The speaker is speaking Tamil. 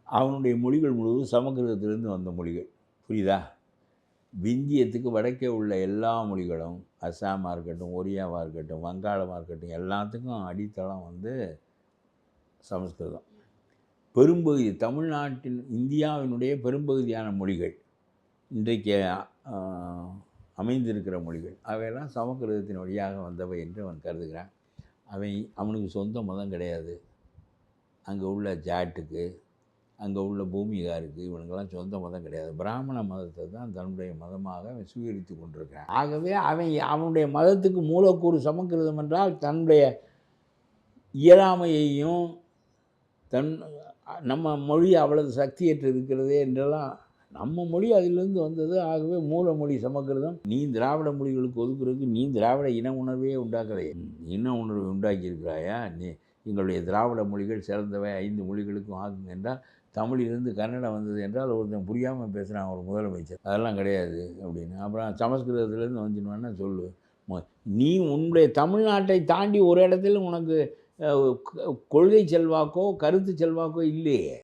அவனுடைய மொழிகள் முழுவதும் சமஸ்கிருதத்திலிருந்து வந்த மொழிகள். புரியுதா? விந்தியத்துக்கு வடக்கே உள்ள எல்லா மொழிகளும், அஸ்ஸாமா இருக்கட்டும், ஒரியாவா இருக்கட்டும், வங்காளமா இருக்கட்டும், எல்லாத்துக்கும் அடித்தளம் வந்து சமஸ்கிருதம். பெரும்பகுதி தமிழ்நாட்டின் இந்தியாவினுடைய பெரும்பகுதியான மொழிகள், இன்றைக்கு அமைந்திருக்கிற மொழிகள், அவையெல்லாம் சமஸ்கிருதத்தின் வழியாக வந்தவை என்று அவன் கருதுகிறான். அவனுக்கு சொந்த மதம் கிடையாது. அங்கே உள்ள ஜாட்டுக்கு, அங்கே உள்ள பூமிகாருக்கு, இவனுக்கெல்லாம் சொந்த மதம் கிடையாது. பிராமண மதத்தை தான் தன்னுடைய மதமாக அவன் சுவீகரித்து கொண்டிருக்கிறான். ஆகவே அவனுடைய மதத்துக்கு மூலக்கூறு சமஸ்கிருதம் என்றால் தன்னுடைய இயலாமையையும் நம்ம மொழி அவ்வளவு சக்தியற்று இருக்கிறதே என்றெல்லாம், நம்ம மொழி அதிலிருந்து வந்தது. ஆகவே மூல மொழி சமஸ்கிருதம். நீ திராவிட மொழிகளுக்கு ஒதுக்குறதுக்கு நீ திராவிட இன உணர்வே உண்டாக்கலையே. இன உணர்வை உண்டாக்கியிருக்கிறாயா? நீ எங்களுடைய திராவிட மொழிகள் சிறந்தவை, 5 மொழிகளுக்கும் ஆகுங்க என்றால், தமிழிலிருந்து கன்னடம் வந்தது என்றால் ஒருத்தன் புரியாமல் பேசுகிறான் ஒரு முதலமைச்சர். அதெல்லாம் கிடையாது அப்படின்னு. அப்புறம் சமஸ்கிருதத்துலேருந்து வந்துடுவேன்னா சொல்லு. நீ உன்னுடைய தமிழ்நாட்டை தாண்டி ஒரு இடத்துல உனக்கு கொள்கை செல்வாக்கோ கருத்து செல்வாக்கோ இல்லையே.